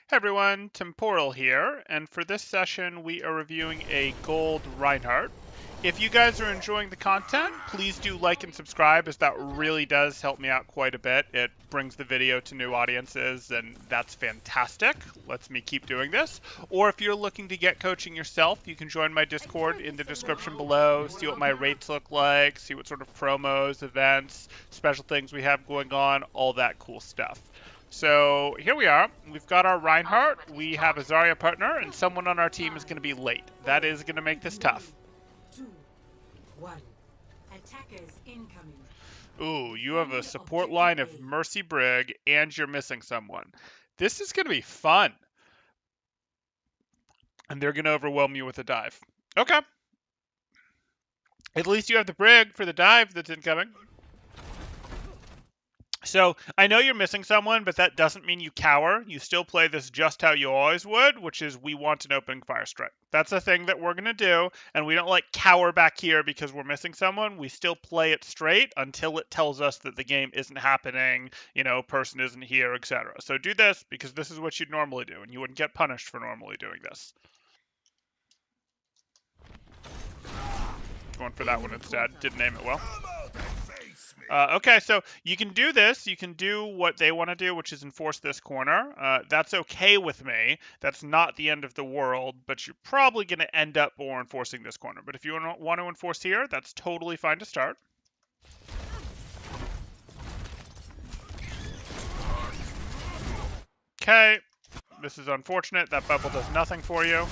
Hey everyone, Temporal here, and for this session we are reviewing a gold Reinhardt. If you guys are enjoying the content, please do like and subscribe, as that really does help me out quite a bit. It brings the video to new audiences, and that's fantastic. Lets me keep doing this. Or if you're looking to get coaching yourself, you can join my Discord in the description below, see what my rates look like, see what sort of promos, events, special things we have going on, all that cool stuff. So here we are. We've got our Reinhardt, we have a Zarya partner, and someone on our team is going to be late. That is going to make this tough. 2, 1. Attackers incoming. Ooh, you have a support line of Mercy Brig, and you're missing someone. This is going to be fun. And they're going to overwhelm you with a dive. Okay. At least you have the Brig for the dive that's incoming. So, I know you're missing someone, but that doesn't mean you cower. You still play this just how you always would, which is we want an opening fire strike. That's a thing that we're going to do, and we don't cower back here because we're missing someone. We still play it straight until it tells us that the game isn't happening, person isn't here, etc. So do this because this is what you'd normally do, and you wouldn't get punished for normally doing this. Going for that one instead. Didn't aim it well. Okay, so you can do this. You can do what they want to do, which is enforce this corner. That's okay with me. That's not the end of the world, but you're probably going to end up more enforcing this corner. But if you want to enforce here, that's totally fine to start. Okay, this is unfortunate. That bubble does nothing for you.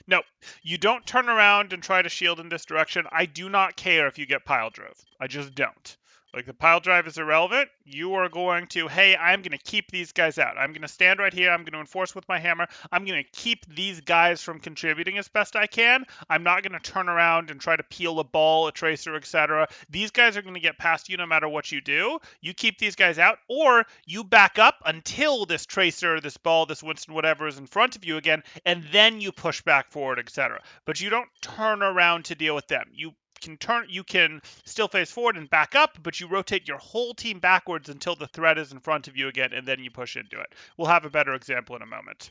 No, you don't turn around and try to shield in this direction. I do not care if you get pile drove. I just don't. The pile drive is irrelevant. You are going to, hey, I'm going to keep these guys out. I'm going to stand right here. I'm going to enforce with my hammer. I'm going to keep these guys from contributing as best I can. I'm not going to turn around and try to peel a ball, a tracer, etc. These guys are going to get past you no matter what you do. You keep these guys out, or you back up until this tracer, this ball, this Winston, whatever is in front of you again, and then you push back forward, etc. But you don't turn around to deal with them. You can still face forward and back up, but you rotate your whole team backwards until the threat is in front of you again, and then you push into it. We'll have a better example in a moment.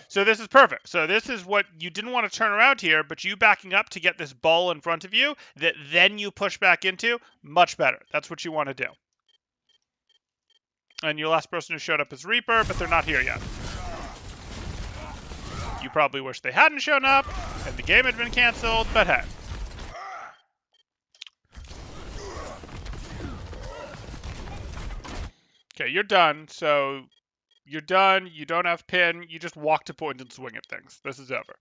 So this is perfect. So this is what you didn't want to turn around here, but you backing up to get this ball in front of you that then you push back into, much better. That's what you want to do. And your last person who showed up is Reaper, but they're not here yet. You probably wish they hadn't shown up, and the game had been canceled, but hey. Okay, you're done, so you're done, you don't have pin, you just walk to point and swing at things. This is over.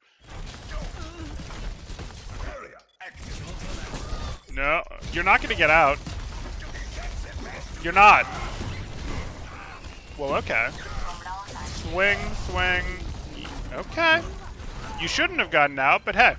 No, you're not going to get out. You're not. Well, okay. Swing, swing. Okay. You shouldn't have gotten out, but hey.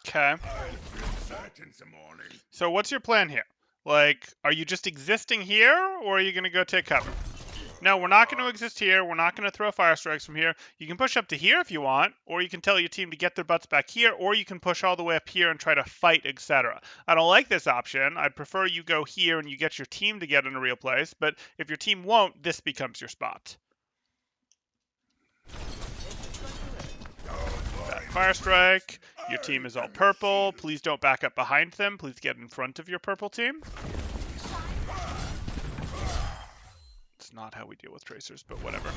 Okay. So what's your plan here? Are you just existing here, or are you going to go take cover? No, we're not going to exist here. We're not going to throw fire strikes from here. You can push up to here if you want, or you can tell your team to get their butts back here, or you can push all the way up here and try to fight, etc. I don't like this option. I'd prefer you go here and you get your team to get in a real place, but if your team won't, this becomes your spot. That fire strike. Your team is all purple. Please don't back up behind them. Please get in front of your purple team. It's not how we deal with tracers, but whatever.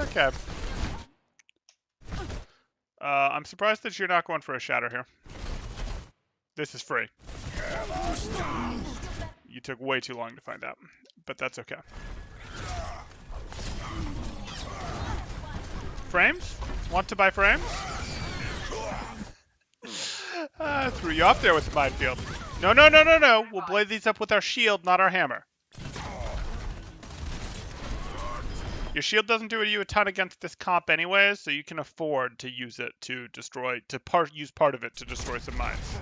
Okay. I'm surprised that you're not going for a shatter here. This is free. You took way too long to find out, but that's okay. Frames? Want to buy frames? Threw you off there with the minefield. No, no, no, no, no. We'll blade these up with our shield, not our hammer. Your shield doesn't do you a ton against this comp anyways, so you can afford to use it to destroy, use part of it to destroy some mines.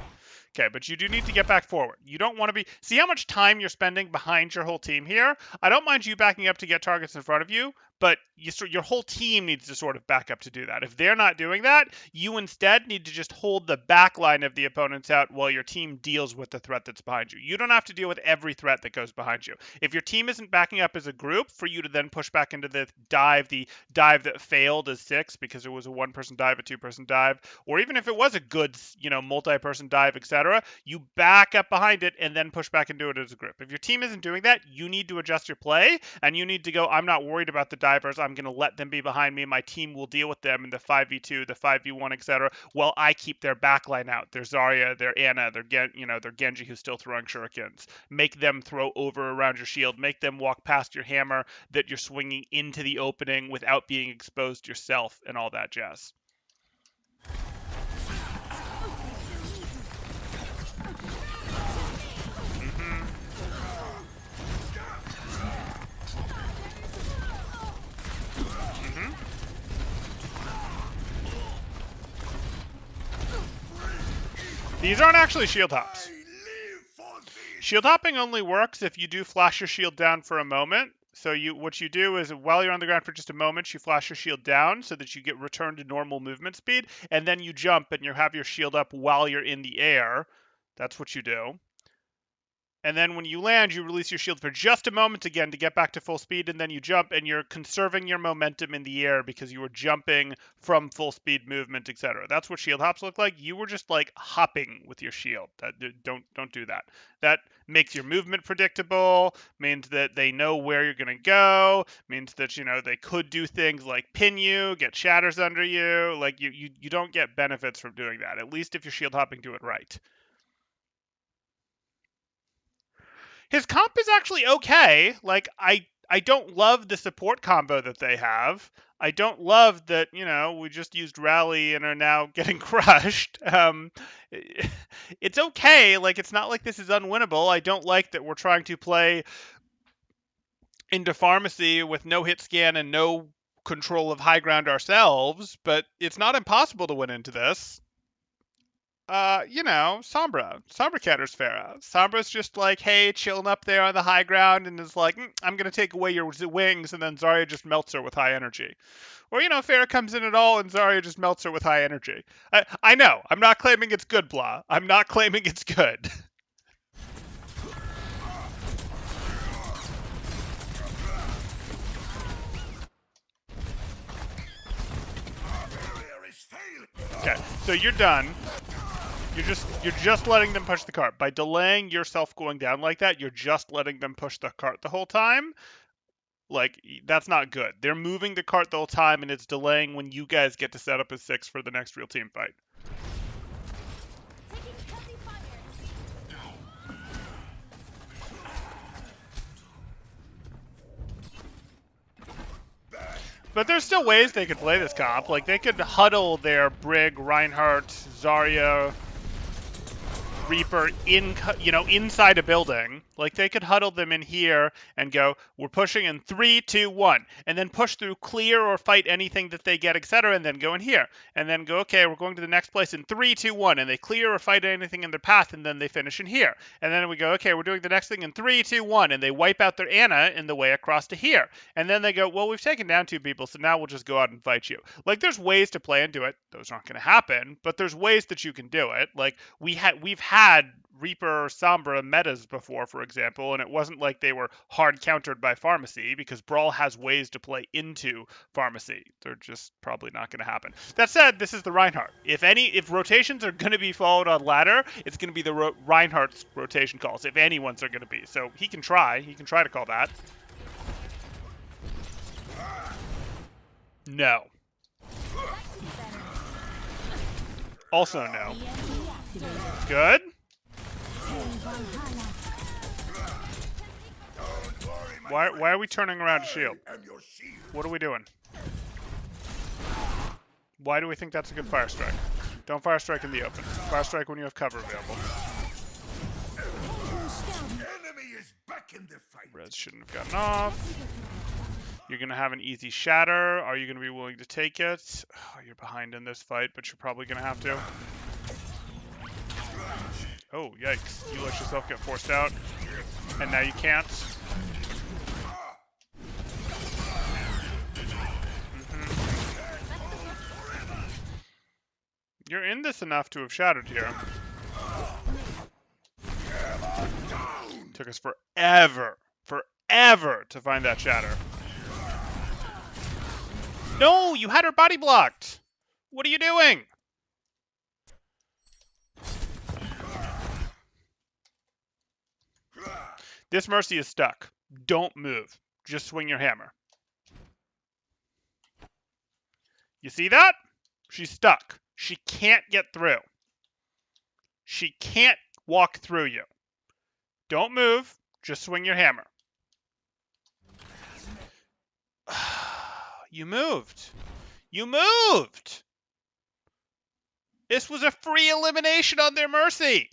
Okay, but you do need to get back forward. You don't want to be... See how much time you're spending behind your whole team here? I don't mind you backing up to get targets in front of you, but your whole team needs to sort of back up to do that. If they're not doing that, you instead need to just hold the back line of the opponents out while your team deals with the threat that's behind you. You don't have to deal with every threat that goes behind you. If your team isn't backing up as a group for you to then push back into the dive that failed as 6 because it was a 1-person dive, a 2-person dive, or even if it was a good, multi-person dive, etc., you back up behind it and then push back into it as a group. If your team isn't doing that, you need to adjust your play, and you need to go, I'm not worried about the divers. I'm going to let them be behind me. My team will deal with them in the 5v2, the 5v1, etc., while I keep their backline out. Their Zarya, their Ana, their Genji who's still throwing shurikens. Make them throw over around your shield. Make them walk past your hammer that you're swinging into the opening without being exposed yourself and all that jazz. These aren't actually shield hops. Shield hopping only works if you do flash your shield down for a moment. So what you do is while you're on the ground for just a moment, you flash your shield down so that you get returned to normal movement speed, and then you jump and you have your shield up while you're in the air. That's what you do. And then when you land, you release your shield for just a moment again to get back to full speed, and then you jump, and you're conserving your momentum in the air because you were jumping from full speed movement, etc. That's what shield hops look like. You were just like hopping with your shield. Don't do that. That makes your movement predictable, means that they know where you're going to go, means that, they could do things like pin you, get shatters under you. Like, you don't get benefits from doing that, at least if you're shield hopping, do it right. His comp is actually okay. Like, I don't love the support combo that they have. I don't love that, we just used Rally and are now getting crushed. It's okay. Like, it's not like this is unwinnable. I don't like that we're trying to play into Pharmacy with no hit scan and no control of high ground ourselves, but it's not impossible to win into this. Sombra. Sombra counters Pharah. Sombra's just like, hey, chilling up there on the high ground and is like, I'm going to take away your wings, and then Zarya just melts her with high energy. Or, Pharah comes in at all and Zarya just melts her with high energy. I know. I'm not claiming it's good, blah. I'm not claiming it's good. Okay, so you're done. You're just letting them push the cart. By delaying yourself going down like that, you're just letting them push the cart the whole time. Like, that's not good. They're moving the cart the whole time, and it's delaying when you guys get to set up as 6 for the next real team fight. But there's still ways they could play this comp. Like, they could huddle their Brig, Reinhardt, Zarya, Reaper inside a building. Like, they could huddle them in here and go, we're pushing in 3, 2, 1, and then push through clear or fight anything that they get, etc., and then go in here, and then go, okay, we're going to the next place in 3, 2, 1, and they clear or fight anything in their path, and then they finish in here, and then we go, okay, we're doing the next thing in 3, 2, 1, and they wipe out their Ana in the way across to here, and then they go, well, we've taken down 2 people, so now we'll just go out and fight you. Like, there's ways to play and do it. Those aren't going to happen, but there's ways that you can do it. Like, we've had Reaper or Sombra metas before, for example, and it wasn't like they were hard countered by Pharmacy, because Brawl has ways to play into Pharmacy. They're just probably not going to happen. That said, this is the Reinhardt. If rotations are going to be followed on ladder, it's going to be the Reinhardt's rotation calls, if anyone's are going to be. So he can try to call that. No. Also no. Good. Why are we turning around to shield? What are we doing? Why do we think that's a good fire strike? Don't fire strike in the open. Fire strike when you have cover available. Res shouldn't have gotten off. You're going to have an easy shatter. Are you going to be willing to take it? Oh, you're behind in this fight, but you're probably going to have to. Oh, yikes. You let yourself get forced out, and now you can't. You're in this enough to have shattered here. Took us forever to find that shatter. No, you had her body blocked. What are you doing? This Mercy is stuck. Don't move. Just swing your hammer. You see that? She's stuck. She can't get through. She can't walk through you. Don't move. Just swing your hammer. You moved. You moved. This was a free elimination on their Mercy.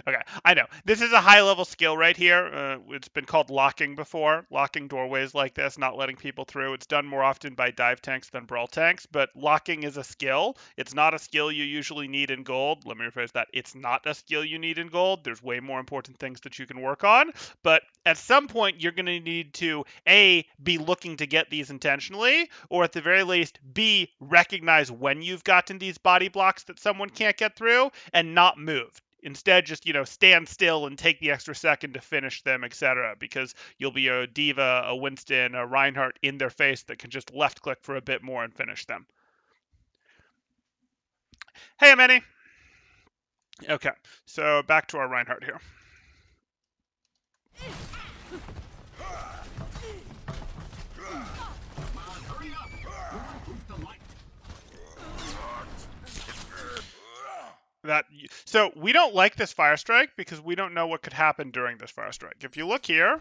Okay, I know. This is a high-level skill right here. It's been called locking before. Locking doorways like this, not letting people through. It's done more often by dive tanks than brawl tanks, but locking is a skill. It's not a skill you usually need in gold. Let me rephrase that. It's not a skill you need in gold. There's way more important things that you can work on, but at some point, you're going to need to, A, be looking to get these intentionally, or at the very least, B, recognize when you've gotten these body blocks that someone can't get through, and not move. Instead, just, stand still and take the extra second to finish them, etc. Because you'll be a Diva, a Winston, a Reinhardt in their face that can just left click for a bit more and finish them. Hey, Ameni. Okay, so back to our Reinhardt here. So we don't like this fire strike because we don't know what could happen during this fire strike. If you look here,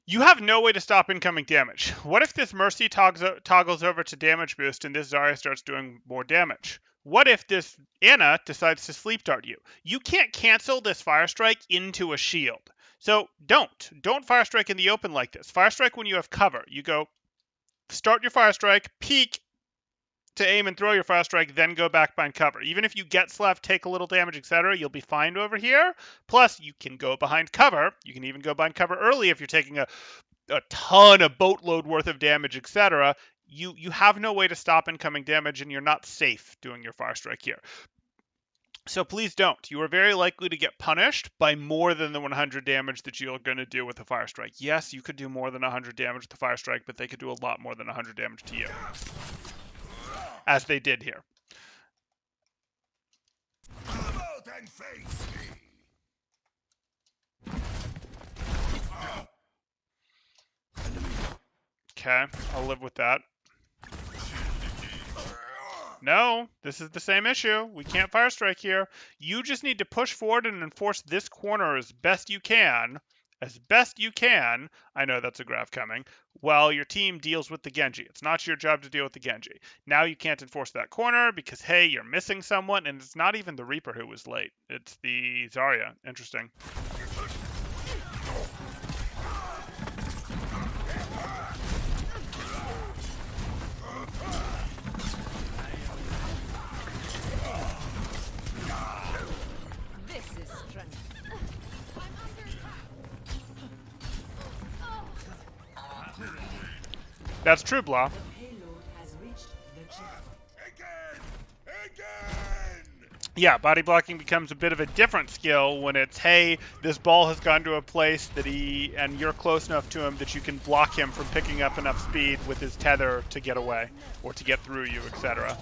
you have no way to stop incoming damage. What if this Mercy toggles over to damage boost and this Zarya starts doing more damage? What if this Ana decides to sleep dart you? You can't cancel this fire strike into a shield. So don't fire strike in the open like this. Fire strike when you have cover. You go start your fire strike, peek to aim and throw your fire strike, then go back behind cover. Even if you get left, take a little damage, etc., you'll be fine over here. Plus, you can go behind cover. You can even go behind cover early if you're taking a ton of boatload worth of damage, etc. You have no way to stop incoming damage, and you're not safe doing your fire strike here. So please don't. You are very likely to get punished by more than the 100 damage that you're going to do with a fire strike. Yes, you could do more than 100 damage with the fire strike, but they could do a lot more than 100 damage to you. As they did here. Okay, I'll live with that. No, this is the same issue. We can't fire strike here. You just need to push forward and enforce this corner as best you can. As best you can. I know that's a graph coming. While your team deals with the Genji. It's not your job to deal with the Genji. Now you can't enforce that corner because, hey, you're missing someone, and it's not even the Reaper who was late. It's the Zarya. Interesting. That's true, Blah. Yeah, body blocking becomes a bit of a different skill when it's, hey, this ball has gone to a place that and you're close enough to him that you can block him from picking up enough speed with his tether to get away or to get through you, etc.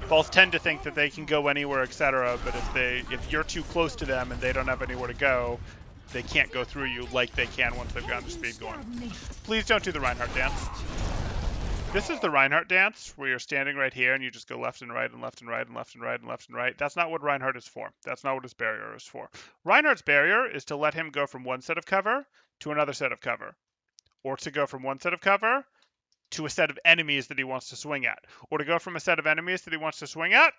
Balls tend to think that they can go anywhere, etc. But if you're too close to them and they don't have anywhere to go, they can't go through you like they can once they've gotten the speed going. Please don't do the Reinhardt dance. This is the Reinhardt dance, where you're standing right here and you just go left and right and left and right and left and right and left and right. That's not what Reinhardt is for. That's not what his barrier is for. Reinhardt's barrier is to let him go from one set of cover to another set of cover. Or to go from one set of cover to a set of enemies that he wants to swing at. Or to go from a set of enemies that he wants to swing at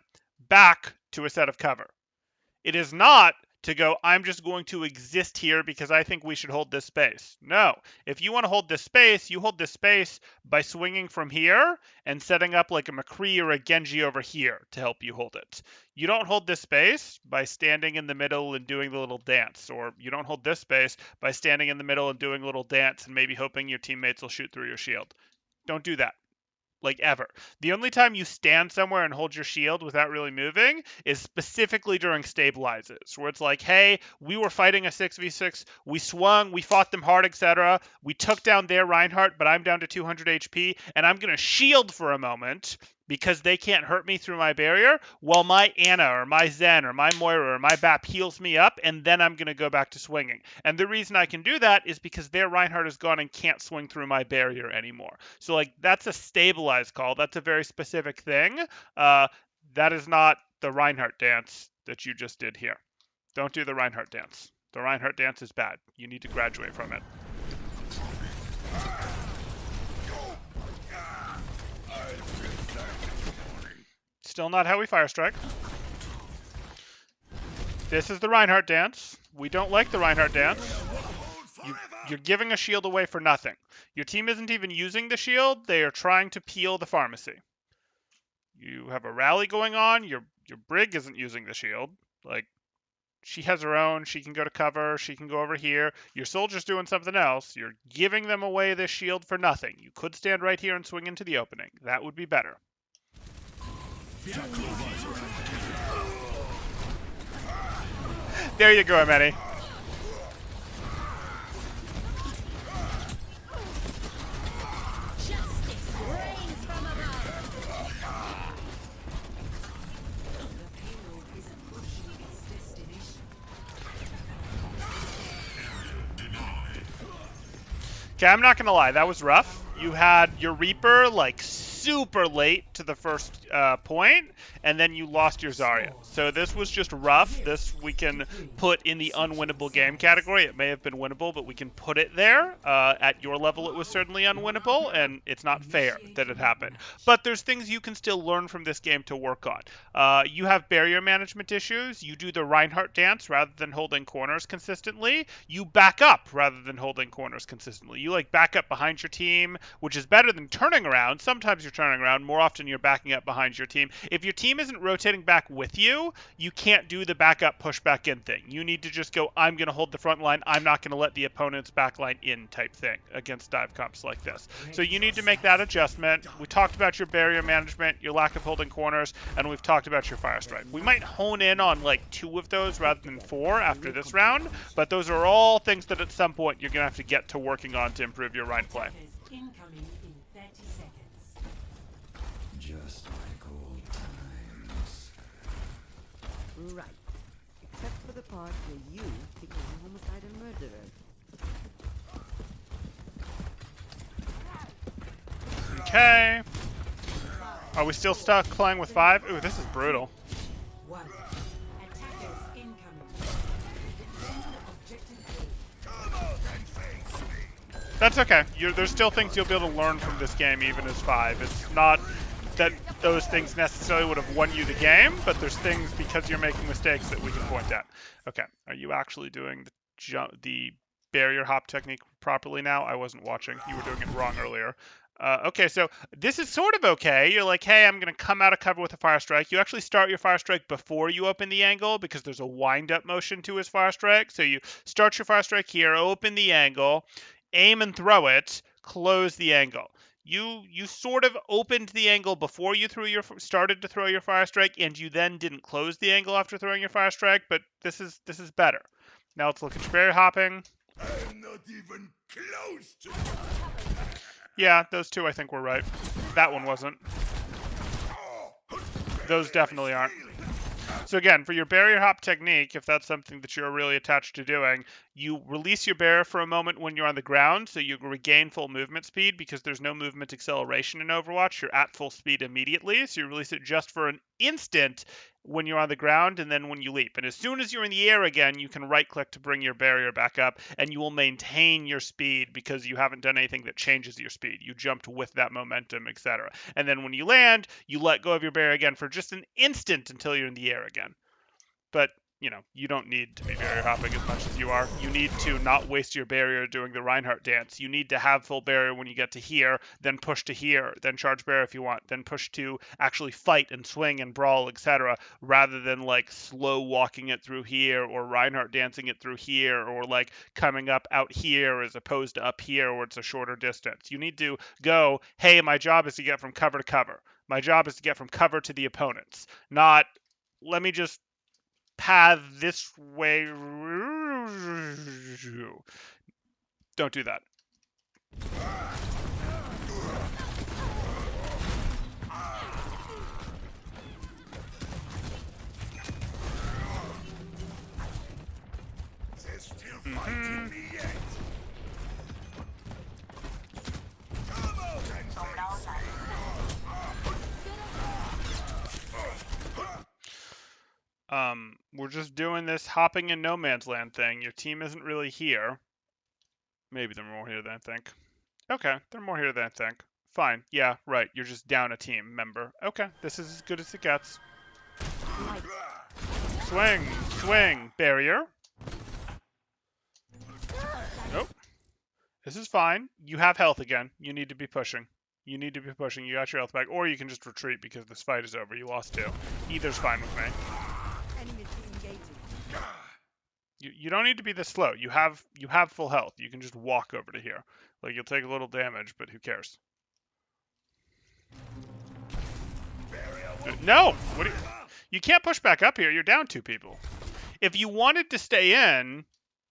back to a set of cover. It is not to go, I'm just going to exist here because I think we should hold this space. No. If you want to hold this space, you hold this space by swinging from here and setting up like a McCree or a Genji over here to help you hold it. You don't hold this space by standing in the middle and doing the little dance, or you don't hold this space by standing in the middle and doing a little dance and maybe hoping your teammates will shoot through your shield. Don't do that. Like ever. The only time you stand somewhere and hold your shield without really moving is specifically during stabilizes, where it's like, hey, we were fighting a 6v6, we swung, we fought them hard, etc. We took down their Reinhardt, but I'm down to 200 HP, and I'm going to shield for a moment because they can't hurt me through my barrier, while my Ana or my Zen or my Moira or my BAP heals me up, and then I'm going to go back to swinging. And the reason I can do that is because their Reinhardt is gone and can't swing through my barrier anymore. So, like, that's a stabilized call. That's a very specific thing. That is not the Reinhardt dance that you just did here. Don't do the Reinhardt dance. The Reinhardt dance is bad. You need to graduate from it. Still not how we fire strike. This is the Reinhardt dance. We don't like the Reinhardt dance. You're giving a shield away for nothing. Your team isn't even using the shield. They are trying to peel the pharmacy. You have a rally going on. Your Brig isn't using the shield. Like, she has her own. She can go to cover. She can go over here. Your soldier's doing something else. You're giving them away this shield for nothing. You could stand right here and swing into the opening. That would be better. There you go, Manny. Okay, I'm not gonna lie, that was rough. You had your Reaper like super late to the first point, and then you lost your Zarya. So this was just rough. This we can put in the unwinnable game category. It may have been winnable, but we can put it there. At your level, it was certainly unwinnable, and it's not fair that it happened. But there's things you can still learn from this game to work on. You have barrier management issues. You do the Reinhardt dance rather than holding corners consistently. You back up rather than holding corners consistently. You like back up behind your team, which is better than turning around. Sometimes you're turning around. More often you're backing up behind your team. If your team isn't rotating back with you, you can't do the back up, push back in thing. You need to just go, I'm going to hold the front line. I'm not going to let the opponent's back line in type thing against dive comps like this. So you need to make that adjustment. We talked about your barrier management, your lack of holding corners, and we've talked about your fire strike. We might hone in on like 2 of those rather than 4 after this round, but those are all things that at some point you're going to have to get to working on to improve your Rhine play. Incoming in 30 seconds. Just like old times. Right. Except for the part where you became a homicidal murderer. Okay. Are we still stuck playing with 5? Ooh, this is brutal. 1. Attackers incoming. Defend objective A. That's okay. There's still things you'll be able to learn from this game even as 5. It's not that those things necessarily would have won you the game, but there's things because you're making mistakes that we can point at. Okay, are you actually doing the barrier hop technique properly now? I wasn't watching. You were doing it wrong earlier. Okay, so this is sort of okay. You're like, hey, I'm going to come out of cover with a fire strike. You actually start your fire strike before you open the angle because there's a wind-up motion to his fire strike. So you start your fire strike here, open the angle, aim and throw it, close the angle. You sort of opened the angle before you started to throw your fire strike, and you then didn't close the angle after throwing your fire strike, but this is better. Now let's look at your barrier hopping. I'm not even close to. Yeah, those 2 I think were right. That one wasn't. Those definitely aren't. So again, for your barrier hop technique, if that's something that you're really attached to doing, you release your barrier for a moment when you're on the ground, so you regain full movement speed because there's no movement acceleration in Overwatch. You're at full speed immediately, so you release it just for an instant when you're on the ground and then when you leap. And as soon as you're in the air again, you can right-click to bring your barrier back up, and you will maintain your speed because you haven't done anything that changes your speed. You jumped with that momentum, etc. And then when you land, you let go of your barrier again for just an instant until you're in the air again. But you don't need to be barrier hopping as much as you are. You need to not waste your barrier doing the Reinhardt dance. You need to have full barrier when you get to here, then push to here, then charge barrier if you want, then push to actually fight and swing and brawl, etc., rather than like slow walking it through here or Reinhardt dancing it through here or like coming up out here as opposed to up here where it's a shorter distance. You need to go, hey, my job is to get from cover to cover. My job is to get from cover to the opponents, not let me just path this way. Don't do that. They're still fighting me yet. Come out and face We're just doing this hopping in no man's land thing. Your team isn't really here. Maybe they're more here than I think. Okay, they're more here than I think. Fine. Yeah, right. You're just down a team member. Okay, this is as good as it gets. Swing, swing, barrier. Nope. This is fine. You have health again. You need to be pushing. You need to be pushing. You got your health back. Or you can just retreat because this fight is over. You lost two. Either's fine with me. Enemy engaging. You don't need to be this slow. You have full health. You can just walk over to here. Like you'll take a little damage, but who cares? No! What do you can't push back up here. You're down two people. If you wanted to stay in,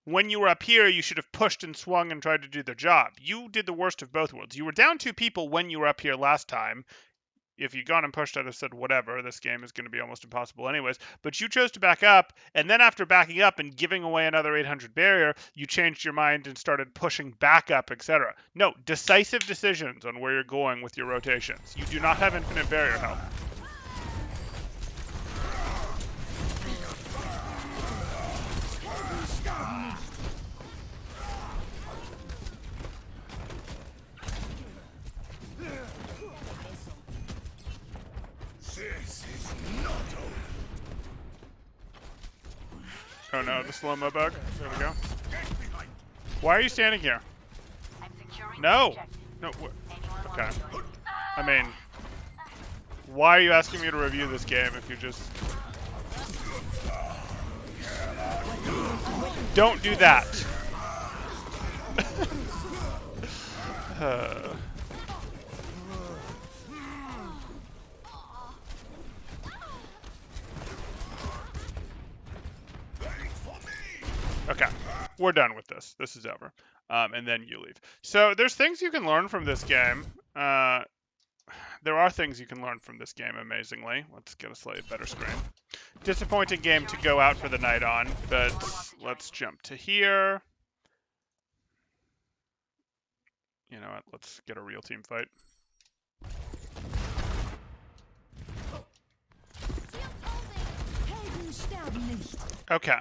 when you were up here, you should have pushed and swung and tried to do their job. You did the worst of both worlds. You were down two people when you were up here last time. If you'd gone and pushed, I'd have said, whatever, this game is going to be almost impossible anyways. But you chose to back up, and then after backing up and giving away another 800 barrier, you changed your mind and started pushing back up, etc. No, decisive decisions on where you're going with your rotations. You do not have infinite barrier health. This is not over. Oh no, the slow-mo bug. There we go. Get behind. Why are you standing here? No! No, okay. I mean, why are you asking me to review this game if you just... Don't do that! Okay, we're done with this. This is over. And then you leave. So there's things you can learn from this game. There are things you can learn from this game, amazingly. Let's get a slightly better screen. Disappointing game to go out for the night on, but let's jump to here. You know what? Let's get a real team fight. Okay.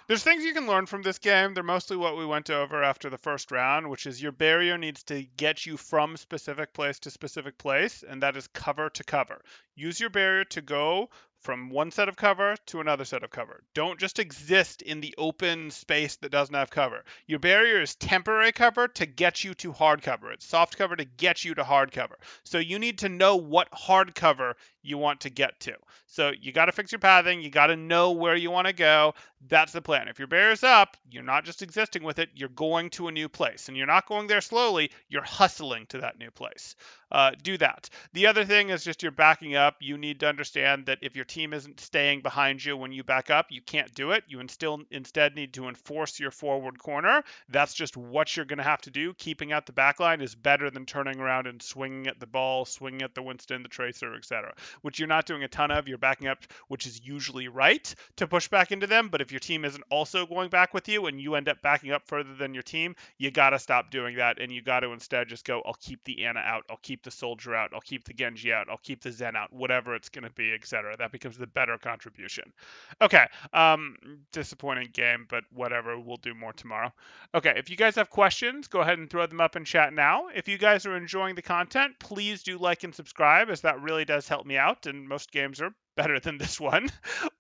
There's things you can learn from this game. They're mostly what we went over after the first round, which is your barrier needs to get you from specific place to specific place, and that is cover to cover. Use your barrier to go from one set of cover to another set of cover. Don't just exist in the open space that doesn't have cover. Your barrier is temporary cover to get you to hard cover. It's soft cover to get you to hard cover. So you need to know what hard cover you want to get to. So you got to fix your pathing. You got to know where you want to go. That's the plan. If your barrier's up, you're not just existing with it. You're going to a new place. And you're not going there slowly. You're hustling to that new place. Do that. The other thing is just you're backing up. You need to understand that if your team isn't staying behind you when you back up, you can't do it. You instead need to enforce your forward corner. That's just what you're going to have to do. Keeping out the back line is better than turning around and swinging at the ball, swinging at the Winston, the Tracer, etc., which you're not doing a ton of. You're backing up, which is usually right to push back into them. But if your team isn't also going back with you and you end up backing up further than your team, you got to stop doing that. And you got to instead just go, I'll keep the Ana out. I'll keep the Soldier out. I'll keep the Genji out. I'll keep the Zen out, whatever it's going to be, etc. That becomes becomes the better contribution. Okay, disappointing game, but whatever. We'll do more tomorrow. Okay, if you guys have questions, go ahead and throw them up in chat now. If you guys are enjoying the content, please do like and subscribe, as that really does help me out, and most games are better than this one.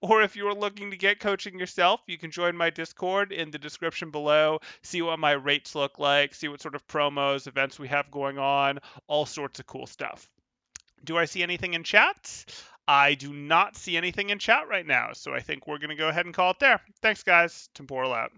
Or if you are looking to get coaching yourself, you can join my Discord in the description below, see what my rates look like, see what sort of promos, events we have going on, all sorts of cool stuff. Do I see anything in chat? I do not see anything in chat right now, so I think we're going to go ahead and call it there. Thanks, guys. Temporal out.